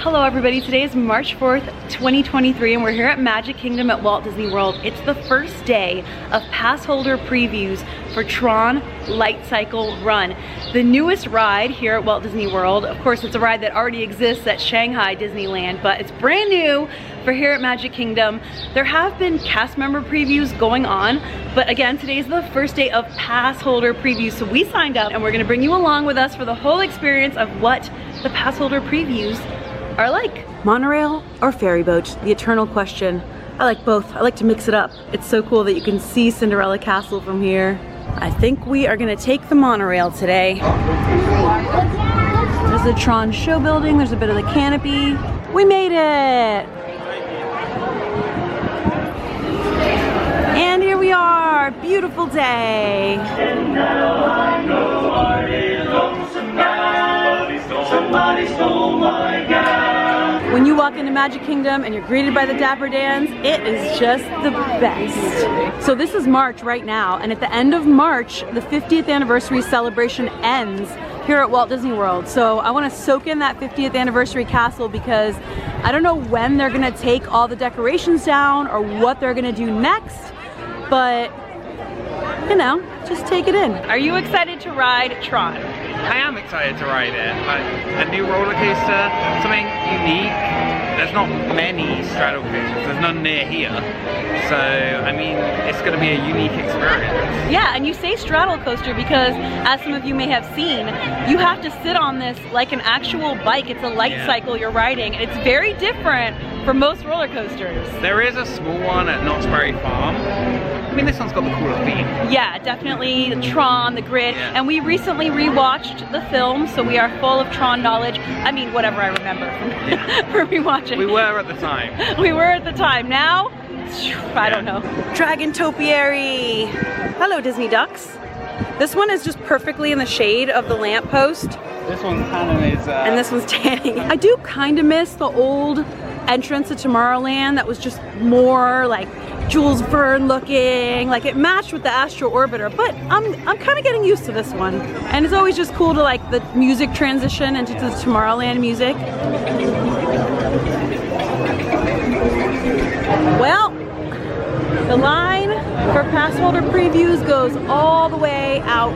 Hello everybody, today is March 4th, 2023 and we're here at Magic Kingdom at Walt Disney World. It's the first day of pass holder previews for TRON Lightcycle Run. The newest ride here at Walt Disney World. Of course, it's a ride that already exists at Shanghai Disneyland, but it's brand new for here at Magic Kingdom. There have been cast member previews going on, but again, today's the first day of pass holder previews. So we signed up and we're gonna bring you along with us for the whole experience of what the pass holder previews are like. Monorail or ferry boat? The eternal question. I like both. I like to mix it up. It's so cool that you can see Cinderella Castle from here. I think we are gonna take the monorail today. There's the TRON show building. There's a bit of the canopy. We made it! And here we are, beautiful day. And now I know I belong to somebody stole my gown. When you walk into Magic Kingdom and you're greeted by the Dapper Dans, it is just the best. So this is March right now, and at the end of March, the 50th anniversary celebration ends here at Walt Disney World. So I want to soak in that 50th anniversary castle because I don't know when they're gonna take all the decorations down or what they're gonna do next, but you know, just take it in. Are you excited to ride TRON? I am excited to ride it. Like, a new roller coaster, something unique. There's not many straddle coasters, there's none near here. So, I mean, it's going to be a unique experience. Yeah, and you say straddle coaster because, as some of you may have seen, you have to sit on this like an actual bike. It's a light cycle you're riding, and it's very different from most roller coasters. There is a small one at Knott's Berry Farm. I mean, this one's got the cooler theme. Yeah, definitely the TRON, the grid, and we recently rewatched the film, so we are full of TRON knowledge. I mean, whatever I remember from rewatching. We were at the time. We were at the time. Now, I don't know. Dragon Topiary. Hello, Disney Ducks. This one is just perfectly in the shade of the lamppost. This one's tanning is... and this one's tanning. I do kind of miss the old entrance to Tomorrowland that was just more like Jules Verne looking, like it matched with the Astro Orbiter, but I'm kind of getting used to this one. And it's always just cool to like the music transition into the Tomorrowland music. Well, the line for pass holder previews goes all the way out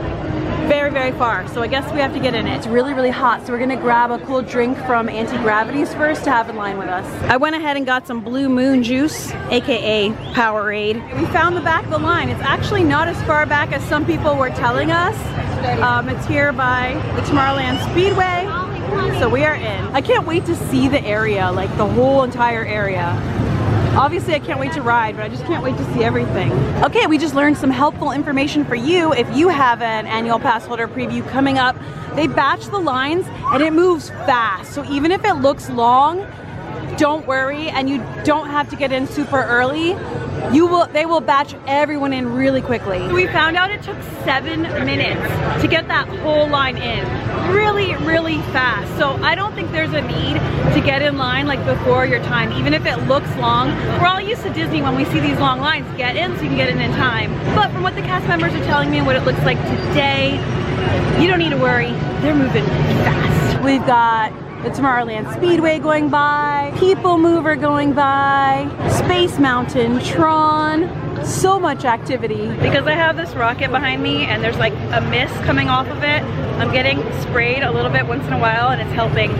very, very far. So I guess we have to get in it. It's really, really hot, so we're gonna grab a cool drink from Anti-Gravity's first to have in line with us. I went ahead and got some Blue Moon juice, AKA Powerade. We found the back of the line. It's actually not as far back as some people were telling us. It's here by the Tomorrowland Speedway, so we are in. I can't wait to see the area, like the whole entire area. Obviously, I can't wait to ride, but I just can't wait to see everything. Okay, we just learned some helpful information for you if you have an annual pass holder preview coming up. They batch the lines and it moves fast. So even if it looks long, don't worry, and you don't have to get in super early. They will batch everyone in really quickly. We found out it took 7 minutes to get that whole line in. Really, really fast. So I don't think there's a need to get in line like before your time, even if it looks long. We're all used to Disney when we see these long lines. Get in so you can get in time. But from what the cast members are telling me and what it looks like today, you don't need to worry. They're moving fast. We've got the Tomorrowland Speedway going by, People Mover going by, Space Mountain, TRON, so much activity. Because I have this rocket behind me and there's like a mist coming off of it, I'm getting sprayed a little bit once in a while and it's helping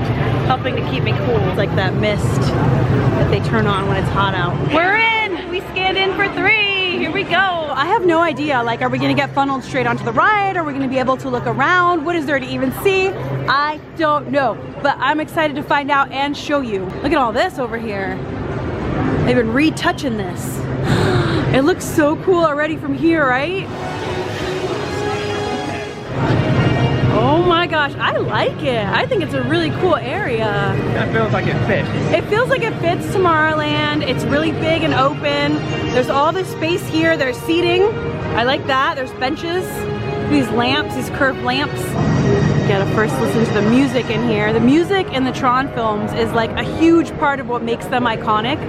to keep me cool. It's like that mist that they turn on when it's hot out. We're in! We scanned in for 3! Here we go! I have no idea, like are we gonna get funneled straight onto the ride? Are we gonna be able to look around? What is there to even see? I don't know, but I'm excited to find out and show you. Look at all this over here. They've been retouching this. It looks so cool already from here, right? Oh my gosh, I like it. I think it's a really cool area. It feels like it fits. It feels like it fits Tomorrowland. It's really big and open. There's all this space here. There's seating. I like that. There's benches. These lamps, these curved lamps. You gotta first listen to the music in here. The music in the TRON films is like a huge part of what makes them iconic.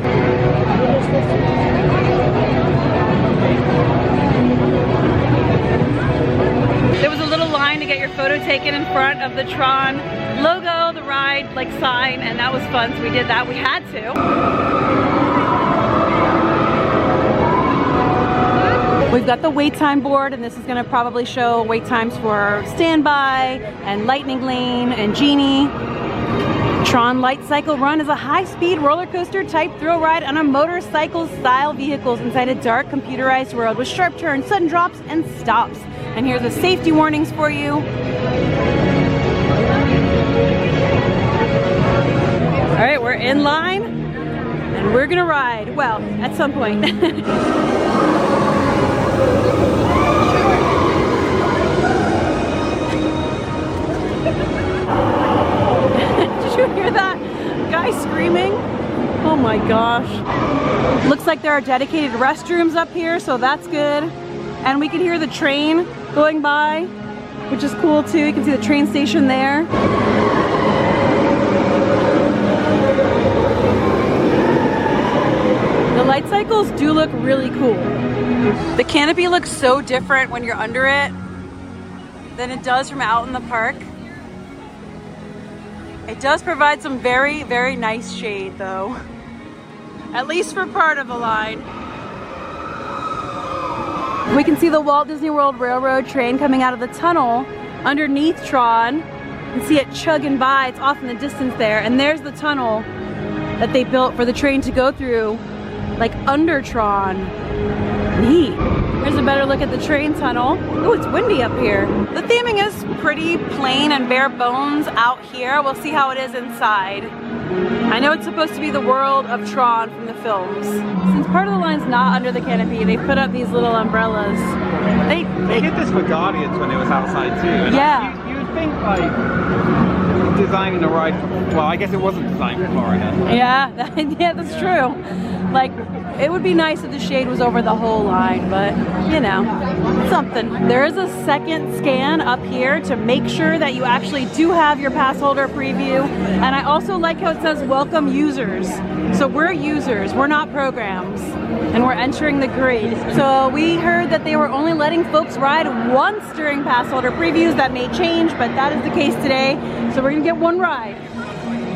There was a little line to get your photo taken in front of the TRON logo, the ride like sign, and that was fun, so we did that. We had to. We've got the wait time board, and this is gonna probably show wait times for Standby and Lightning Lane and Genie. TRON Lightcycle Run is a high-speed roller coaster type thrill ride on a motorcycle style vehicles inside a dark computerized world with sharp turns, sudden drops, and stops. And here's the safety warnings for you. All right, we're in line and we're gonna ride. Well, at some point. Did you hear that guy screaming? Oh my gosh. Looks like there are dedicated restrooms up here, so that's good. And we can hear the train going by, which is cool too. You can see the train station there. The light cycles do look really cool. The canopy looks so different when you're under it than it does from out in the park. It does provide some very, very nice shade though. At least for part of the line. We can see the Walt Disney World Railroad train coming out of the tunnel underneath TRON. You can see it chugging by, it's off in the distance there. And there's the tunnel that they built for the train to go through, like under TRON. Neat. Here's a better look at the train tunnel. Oh, it's windy up here. The theming is pretty plain and bare bones out here. We'll see how it is inside. I know it's supposed to be the world of TRON from the films. Since part of the line's not under the canopy, they put up these little umbrellas. They did this for Guardians when it was outside too. And yeah. You would think like designing a ride, well, I guess it wasn't designed for Florida. Yeah, yeah, that's true. Like, it would be nice if the shade was over the whole line, but you know, something. There is a second scan up here to make sure that you actually do have your pass holder preview. And I also like how it says welcome users. So we're users, we're not programs. And we're entering the grid. So we heard that they were only letting folks ride once during pass holder previews. That may change, but that is the case today. So we're gonna get one ride.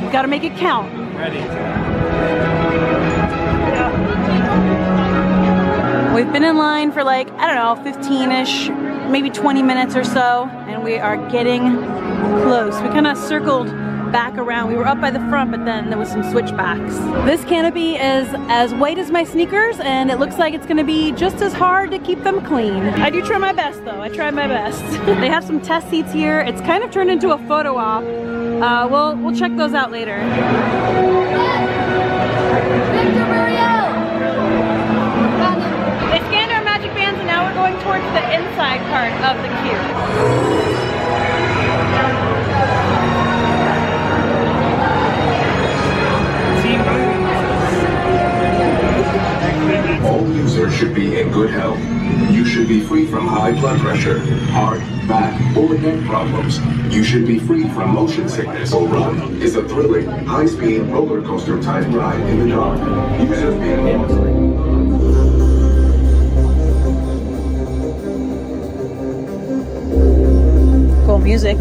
We've gotta make it count. Ready. We've been in line for like, I don't know, 15-ish, maybe 20 minutes or so, and we are getting close. We kind of circled back around. We were up by the front, but then there was some switchbacks. This canopy is as white as my sneakers, and it looks like it's gonna be just as hard to keep them clean. I do try my best though, I try my best. They have some test seats here. It's kind of turned into a photo op. We'll check those out later. They scanned our magic bands and now we're going towards the inside part of the queue. All users should be in good health. You should be free from high blood pressure, heart, back, or neck problems. You should be free from motion sickness. Run is a thrilling, high-speed roller coaster type ride in the dark. Users being warned. Cool music.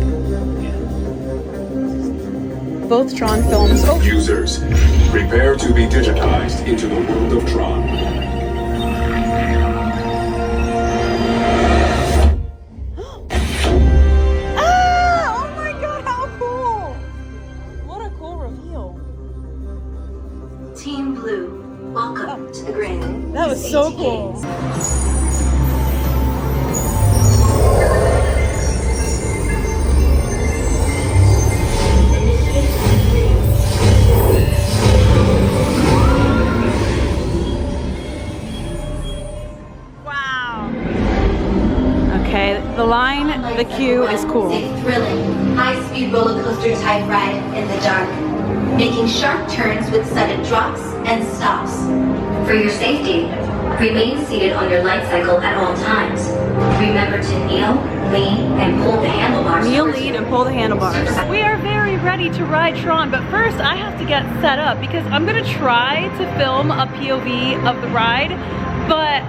Both TRON films. Oh. Users, prepare to be digitized into the world of TRON. Oh my god, how cool! What a cool reveal. Team Blue, welcome to the grid. That was so cool. The line, the queue is cool. A thrilling, high-speed roller coaster type ride in the dark, making sharp turns with sudden drops and stops. For your safety, remain seated on your light cycle at all times. Remember to kneel, lean, and pull the handlebars. Kneel, lean, and pull the handlebars. We are very ready to ride TRON, but first I have to get set up because I'm gonna try to film a POV of the ride, but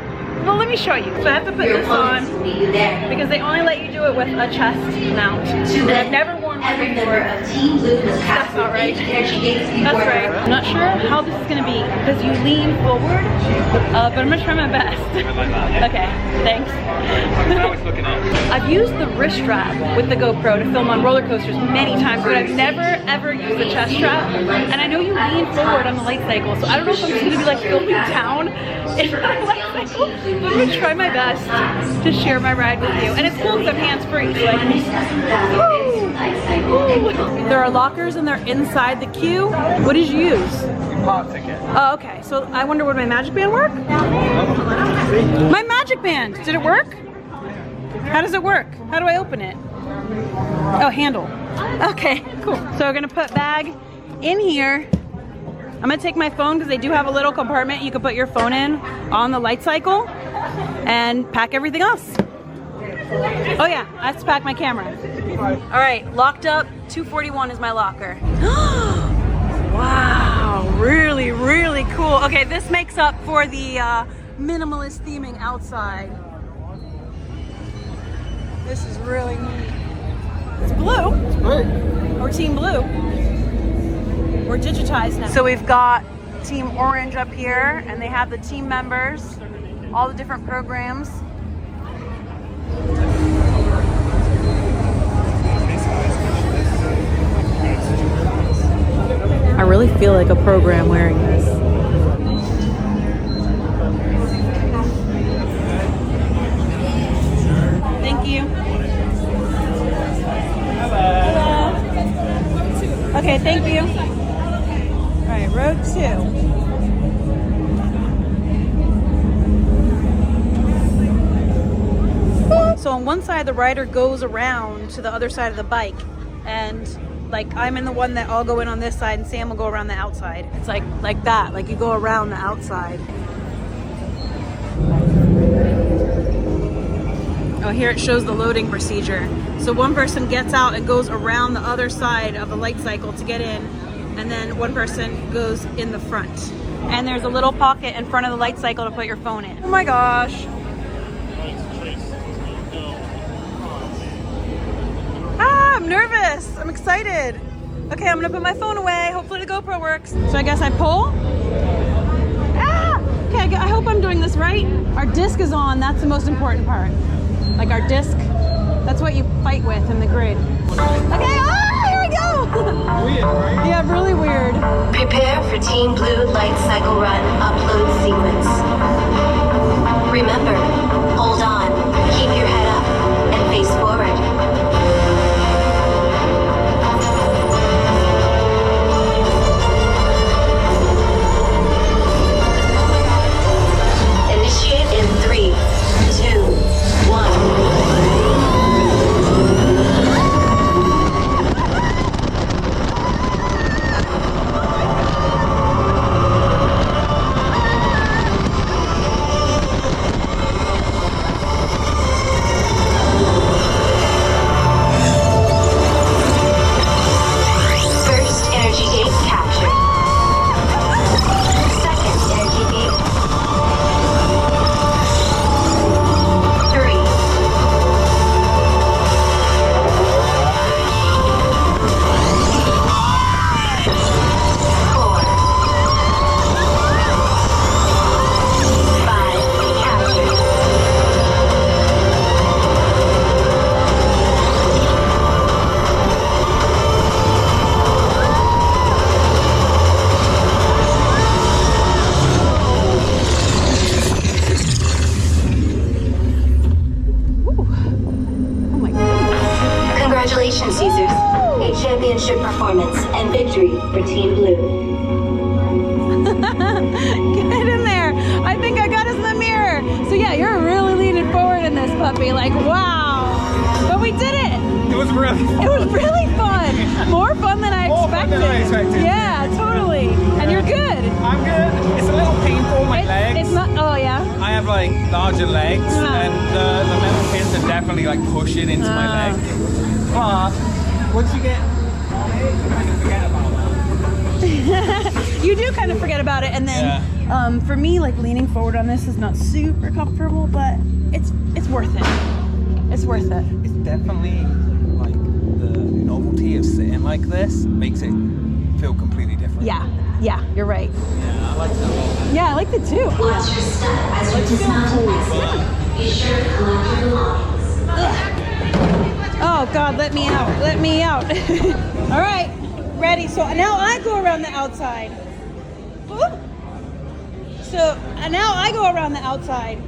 Well, let me show you. So I have to put this on because they only let you do it with a chest mount. And I've never worn one before. That's not right. That's right. I'm not sure how this is gonna be because you lean forward, but I'm gonna try my best. Okay, thanks. I've used the wrist strap with the GoPro to film on roller coasters many times, but I've never ever used the chest strap. And I know you lean forward on the light cycle, so I don't know if I'm just gonna be like filming down in my light cycle. I'm gonna try my best to share my ride with you. And it's cool because I'm hands-free, so I can There are lockers and they're inside the queue. What did you use? Park ticket. Oh, okay. So I wonder, would my magic band work? My magic band! Did it work? How does it work? How do I open it? Oh, handle. Okay, cool. So we're gonna put bag in here. I'm gonna take my phone because they do have a little compartment you can put your phone in on the light cycle and pack everything else. Oh yeah, I have to pack my camera. All right, locked up, 241 is my locker. Wow, really, really cool. Okay, this makes up for the minimalist theming outside. This is really neat. It's blue. It's blue. We're team blue. We're digitized now. So we've got Team Orange up here, and they have the team members, all the different programs. I really feel like a program wearing this. Thank you. Hello. Okay, thank you. All right, row 2. So on one side, the rider goes around to the other side of the bike, and like I'm in the one that I'll go in on this side and Sam will go around the outside. It's like that, like you go around the outside. Oh, here it shows the loading procedure. So one person gets out and goes around the other side of the light cycle to get in, and then one person goes in the front. And there's a little pocket in front of the light cycle to put your phone in. Oh my gosh. I'm nervous. I'm excited. Okay, I'm gonna put my phone away. Hopefully the GoPro works. So I guess I pull. Ah! Okay, I hope I'm doing this right. Our disc is on. That's the most important part. Like our disc, that's what you fight with in the grid. Okay, here we go. Weird, right? Yeah, really weird. Prepare for Team Blue Light Cycle Run upload sequence. Remember, hold on, keep your head up, and face forward. In 3, 2, 1. First energy gate captured. Second energy gate. 3. 4. 5 captured. Oh my goodness. Congratulations, Caesars. A championship performance and victory for Team Blue. Get in there. I think I got us in the mirror. So yeah, you're really leaning forward in this puppy. Like, wow. But we did it. It was really fun. It was really fun. More fun than I More expected. fun than I expected. Yeah, totally. And you're good. I'm good. It's a little painful, my legs. It's not, oh yeah. I have like larger legs, and the metal pins are definitely like pushing into my leg. But once you get on it, you kind of forget about that. You do kind of forget about it, and then For me, like leaning forward on this is not super comfortable, but it's worth it. It's worth it. It's definitely like the novelty of sitting like this makes it feel completely different. Yeah, you're right. Yeah, I like that one. Yeah, I like it too. Watch your step as you dismount Lightcycle. Be sure to collect your belongings. Oh God, let me out, let me out. All right, ready. So now I go around the outside. Woo. So now I go around the outside.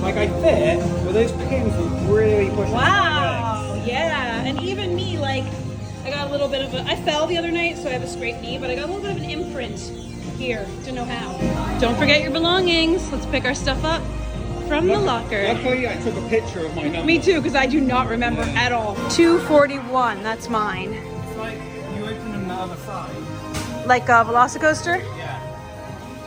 Like I fit, but those pins were really pushing. Wow, yeah, and even me, like, I got a little bit of a, I fell the other night, so I have a scraped knee, but I got a little bit of an imprint here, to know how. Don't forget your belongings. Let's pick our stuff up from the locker. Luckily, I took a picture of my number. Me too, because I do not remember at all. 241, that's mine. It's like you open them the other side. Like a Velocicoaster? Yeah.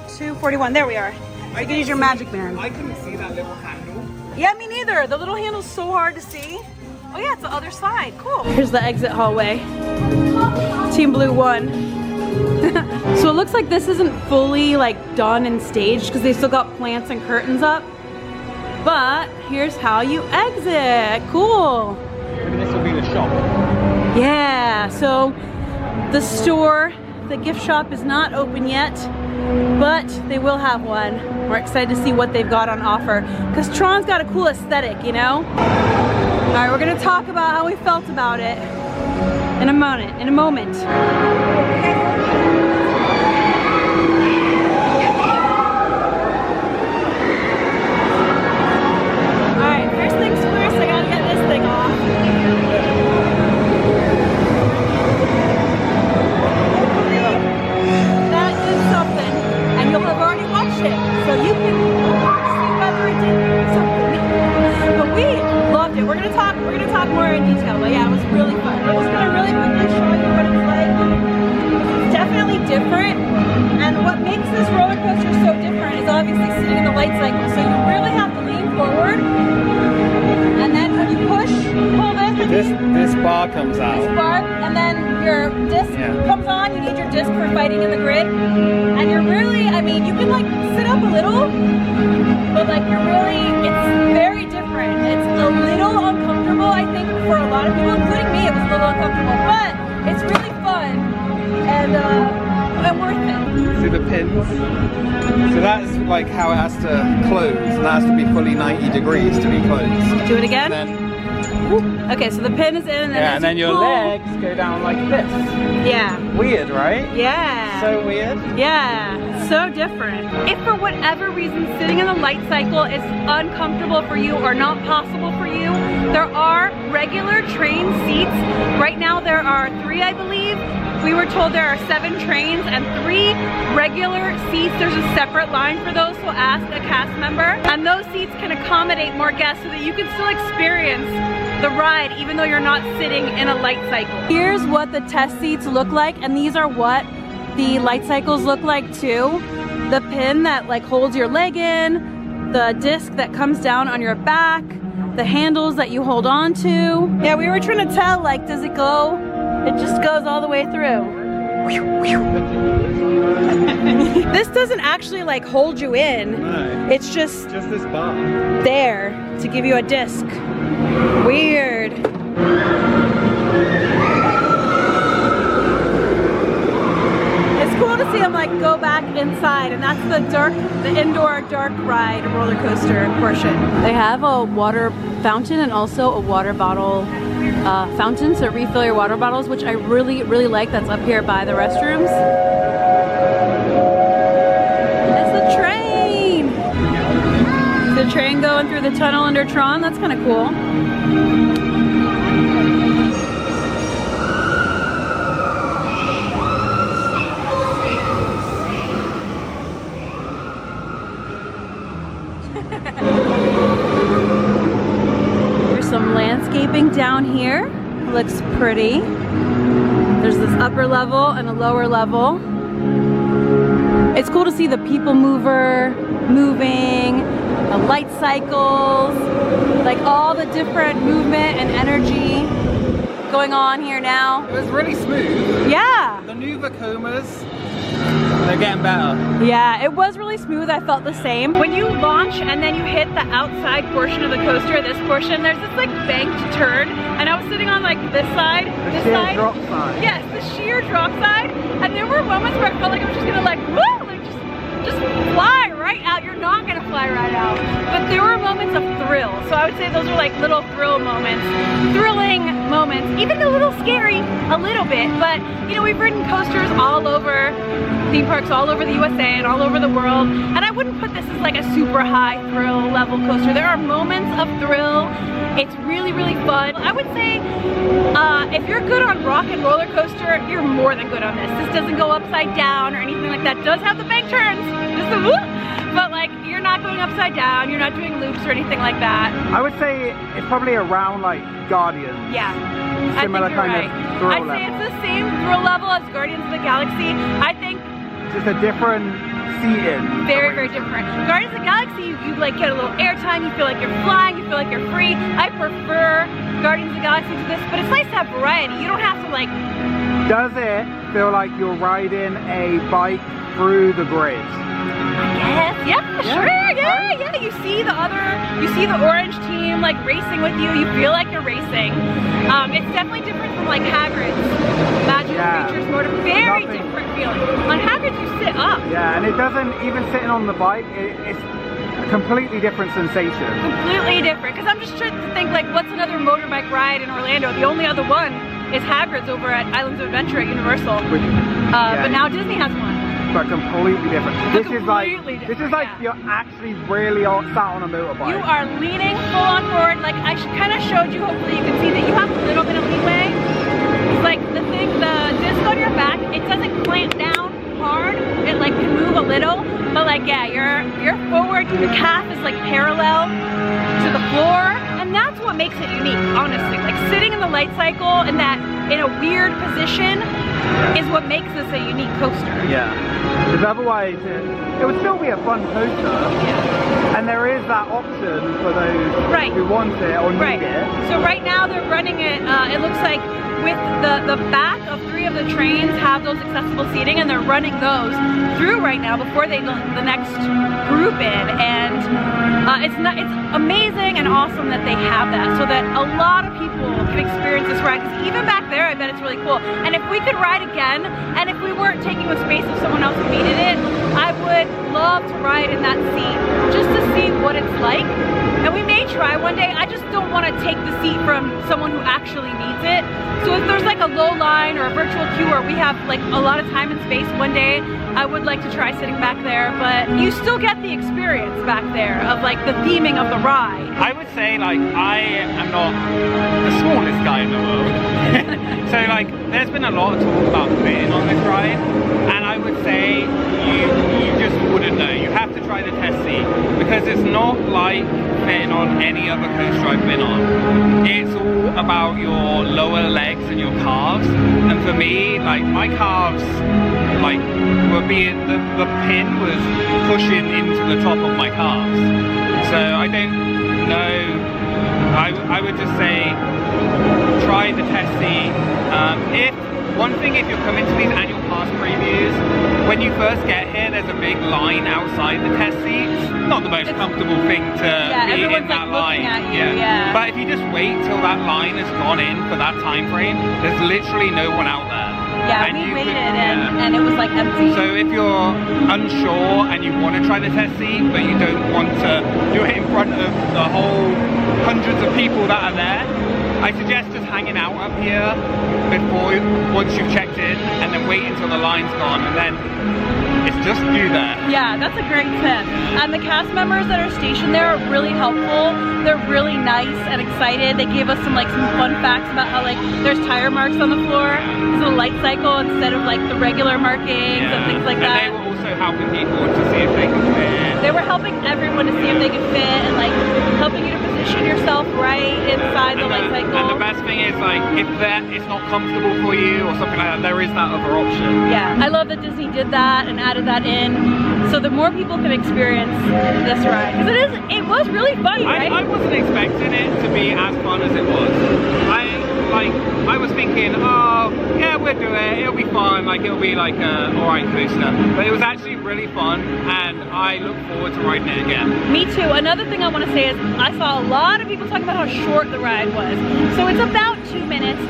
241, there we are. You can use your magic mirror. I couldn't see that little handle. Yeah, me neither. The little handle's so hard to see. Oh yeah, it's the other side. Cool. Here's the exit hallway. Team Blue won. So it looks like this isn't fully like done and staged because they still got plants and curtains up. But here's how you exit. Cool. Maybe this will be the shop. Yeah, so the store, the gift shop is not open yet, but they will have one. We're excited to see what they've got on offer because Tron's got a cool aesthetic, you know? All right, we're gonna talk about how we felt about it in a moment. All right, first things first, I gotta get this thing off. That did something, and you'll have already watched it, so you can see whether it did something. But we loved it. We're gonna talk more in detail. But yeah, it was really fun. I'm just gonna really quickly show you what it's like. It's definitely different, and what makes this roller coaster so different is obviously sitting in the light cycle. So you really have to lean forward, and then when you pull this. This bar comes out. This bar, and then your disc comes on. You need your disc for fighting in the grid, and you're really, I mean, you can like sit up a little, but like it's very different. It's a little uncomfortable, I think, for a lot of people, including me. It was a little uncomfortable, but it's really fun and worth it. See the pins? So that's like how it has to close, and that has to be fully 90 degrees to be closed. Do it again. And then, okay, so the pin is in, and then your legs go down like this. Yeah. Weird, right? Yeah. So weird. Yeah, so different. If for whatever reason sitting in the light cycle is uncomfortable for you or not possible for you, there are regular train seats. Right now there are 3, I believe. We were told there are 7 trains and 3 regular seats. There's a separate line for those, so ask a cast member. And those seats can accommodate more guests so that you can still experience the ride even though you're not sitting in a light cycle. Here's what the test seats look like, and these are what the light cycles look like too. The pin that like holds your leg in, the disc that comes down on your back, the handles that you hold on to. Yeah, we were trying to tell, like, does it go? It just goes all the way through. This doesn't actually like hold you in. No. It's just this bar there to give you a disc. Weird. It's cool to see them like go back inside, and that's the indoor dark ride roller coaster portion. They have a water fountain and also a water bottle fountain to refill your water bottles, which I really like. That's up here by the restrooms. It's the train! The train going through the tunnel under Tron. That's kind of cool. Some landscaping down here. Looks pretty. There's this upper level and a lower level. It's cool to see the people mover moving, the light cycles, like all the different movement and energy going on here now. It was really smooth. Yeah. The new Vekomas, they're getting better. Yeah, it was really smooth. I felt the same. When you launch and then you hit the outside portion of the coaster, this portion, there's this like banked turn, and I was sitting on like this side, this side. Drop side. Yes, the sheer drop side, and there were moments where I felt like I was just gonna like, woo, like just fly right out. You're not gonna fly right out, but there were moments of thrill. So I would say those are like little thrill moments, thrilling moments, even a little scary, a little bit. But you know, we've ridden coasters all over, theme parks all over the USA and all over the world, and I wouldn't put this as like a super high thrill level coaster. There are moments of thrill. It's really, really fun. I would say if you're good on rock and roller coaster, you're more than good on this. This doesn't go upside down or anything like that. It does have the bank turns, just the whoop, but like you're not going upside down, you're not doing loops or anything like that. I would say it's probably around like Guardians. Yeah. Similar kind of thrill I'd say level. it's the same thrill level as Guardians of the Galaxy. I think Just a different seating. very, very different. Guardians of the Galaxy, you like get a little airtime, you feel like you're flying, you feel like you're free. I prefer Guardians of the Galaxy to this, but it's nice to have variety. You don't have to like... Does it feel like you're riding a bike through the grid? Yes, yeah, sure, yeah. You see the orange team like racing with you. You feel like you're racing. It's definitely different from like Hagrid's Magical Creatures Motor. Very different feeling. On Hagrid's, you sit up. Yeah, and it doesn't even sitting on the bike. It's a completely different sensation. Completely different. Because I'm just trying to think like, what's another motorbike ride in Orlando? The only other one is Hagrid's over at Islands of Adventure at Universal. But now Disney has one. But completely different. This is like you're actually really sat on a motorbike. You are leaning full on forward. Like I kind of showed you. Hopefully you can see that you have a little bit of leeway. It's like the disc on your back. It doesn't clamp down hard. It like can move a little, but like yeah, you're forward. Your calf is like parallel to the floor, and that's what makes it unique. Honestly, like sitting in the light cycle in a weird position is what makes this a unique coaster. Yeah, because otherwise it would still be a fun coaster. Yeah. And there is that option for those who want it or need it. So right now they're running it. It looks like with the back of 3 of the trains have those accessible seating, and they're running those through right now before they let the next group in. And it's amazing and awesome that they have that, so that a lot of people can experience this ride. Because even back there, I bet it's really cool. And if we could ride again, and if we weren't taking the space of someone else who needed it, I would love to ride in that seat just to see what it's like. And we may try one day. I just don't want to take the seat from someone who actually needs it. So if there's like a low line or a virtual queue where we have like a lot of time and space one day, I would like to try sitting back there, but you still get the experience back there of like the theming of the ride. I would say like I am not the smallest guy in the world. So like there's been a lot of talk about fitting on this ride, and I would say you just wouldn't know. You have to try the test seat, because it's not like fitting on any other coaster I've been on. It's all about your lower legs and your calves, and for me, like my calves like were being, the pin was pushing into the top of my calves. So I don't know, I would just say try the test seat. If you're coming to these annual pass previews, when you first get here, there's a big line outside the test seats. Not the most comfortable thing to be in that line. But if you just wait till that line has gone in for that time frame, there's literally no one out there. Yeah, and we waited and it was like empty. So if you're unsure and you want to try the test seat, but you don't want to do it in front of the whole hundreds of people that are there, I suggest just hanging out up here once you've checked in, and then wait until the line's gone, and then it's just you there. Yeah, that's a great tip. And the cast members that are stationed there are really helpful. They're really nice and excited. They gave us some fun facts about how like there's tire marks on the floor. It's a light cycle instead of like the regular markings and things like that. And they were also helping people to see if they could fit. They were helping everyone to see if they could fit, and like helping you to position yourself right inside the light cycle. And the best thing is like if it's not comfortable for you or something like that, there is that other option. Yeah, I love that Disney did that and added that in, so that more people can experience this ride. Because it was really fun, right? I wasn't expecting it to be as fun as it was. like, I was thinking, oh, yeah, we'll do it, it'll be fun, like, it'll be like a alright coaster. But it was actually really fun, and I look forward to riding it again. Me too. Another thing I want to say is I saw a lot of people talking about how short the ride was. So it's about 2 minutes.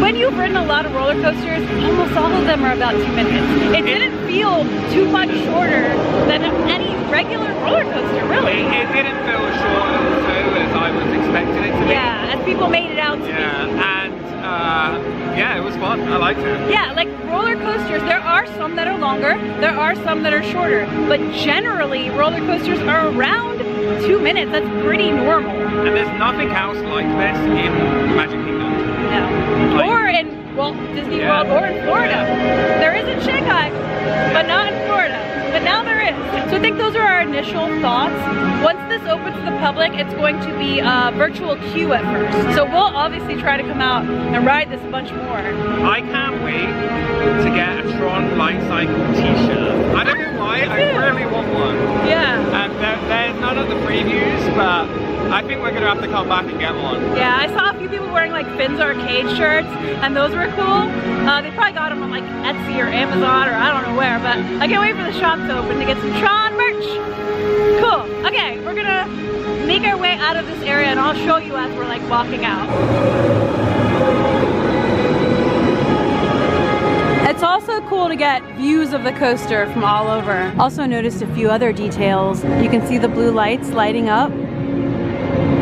When you've ridden a lot of roller coasters, almost all of them are about 2 minutes. It didn't feel too much shorter than any regular roller coaster, really. It didn't feel as short as I was expecting it to be. Yeah, as people made it out to be. And yeah, it was fun. I liked it. Yeah, like roller coasters, there are some that are longer, there are some that are shorter, but generally roller coasters are around 2 minutes. That's pretty normal. And there's nothing else like this in Magic Kingdom. No. Like, or in Walt Disney World or in Florida. There is in Shanghai, but not in Florida. But now there is. So I think those are our initial thoughts. Once this opens to the public, it's going to be a virtual queue at first. So we'll obviously try to come out and ride this a bunch more. I can't wait to get a TRON Lightcycle t-shirt. I don't know why, I really want one. Yeah. And there's none of the previews, but I think we're gonna have to come back and get one. Yeah, I saw a few people wearing like Finn's Arcade shirts, and those were cool. They probably got them on like Etsy or Amazon or I don't know where, but I can't wait for the shop to open to get some Tron merch. Cool. Okay, we're gonna make our way out of this area and I'll show you as we're like walking out. It's also cool to get views of the coaster from all over. Also noticed a few other details. You can see the blue lights lighting up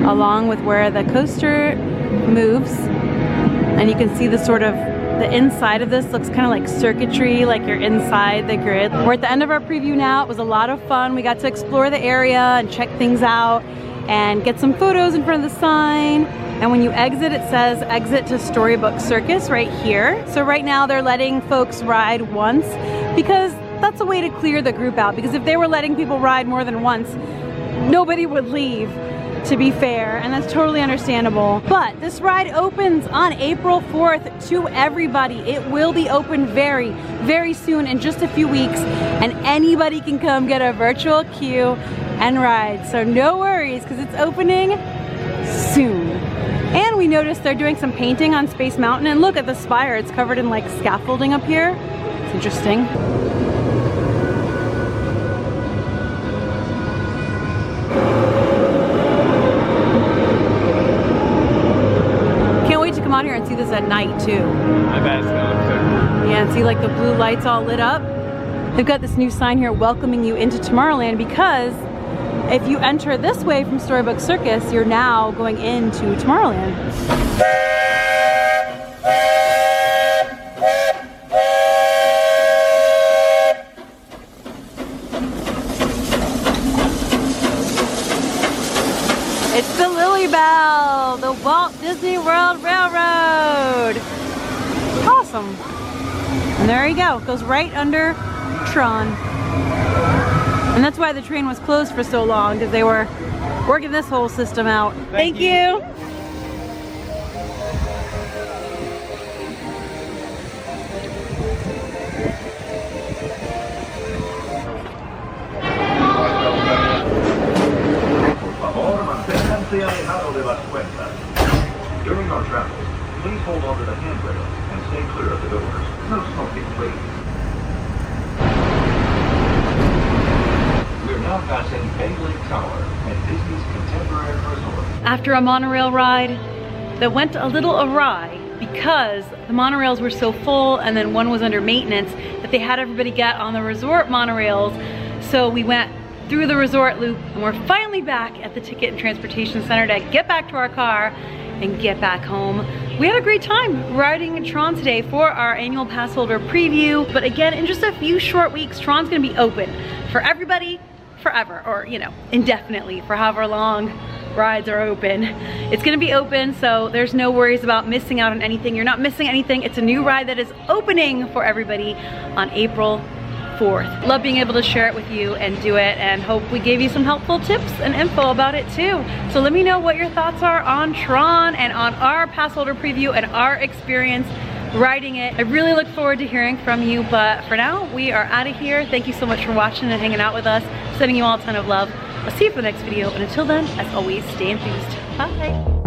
along with where the coaster moves, and you can see the sort of the inside of this looks kind of like circuitry, like you're inside the grid. We're at the end of our preview now. It was a lot of fun. We got to explore the area and check things out and get some photos in front of the sign. And when you exit, it says exit to Storybook Circus right here. So right now they're letting folks ride once because that's a way to clear the group out, because if they were letting people ride more than once, nobody would leave, to be fair, and that's totally understandable. But this ride opens on April 4th to everybody. It will be open very, very soon, in just a few weeks, and anybody can come get a virtual queue and ride. So no worries, because it's opening soon. And we noticed they're doing some painting on Space Mountain, and look at the spire, it's covered in like scaffolding up here. It's interesting. Come out here and see this at night too. I bet it's gonna look so cool. Yeah, and see like the blue lights all lit up. They've got this new sign here welcoming you into Tomorrowland, because if you enter this way from Storybook Circus, you're now going into Tomorrowland. It's the Lily Bell, the Walt Disney World Railroad. Awesome. And there you go, it goes right under Tron. And that's why the train was closed for so long, because they were working this whole system out. Thank you. During our travels, please hold on to the handrail and stay clear of the doors. No smoking, please. We're now passing Bay Lake Tower and Disney's Contemporary Resort. After a monorail ride that went a little awry because the monorails were so full and then one was under maintenance, that they had everybody get on the resort monorails. So we went through the resort loop and we're finally back at the Ticket and Transportation Center to get back to our car and get back home. We had a great time riding Tron today for our annual pass holder preview. But again, in just a few short weeks, Tron's gonna be open for everybody forever, or you know, indefinitely, for however long rides are open. It's gonna be open, so there's no worries about missing out on anything. You're not missing anything. It's a new ride that is opening for everybody on April 4th. Love being able to share it with you and do it, and hope we gave you some helpful tips and info about it too. So let me know what your thoughts are on Tron and on our pass holder preview and our experience riding it. I really look forward to hearing from you, but for now, we are out of here. Thank you so much for watching and hanging out with us. Sending you all a ton of love. I'll see you for the next video, and until then, as always, stay enthused. Bye.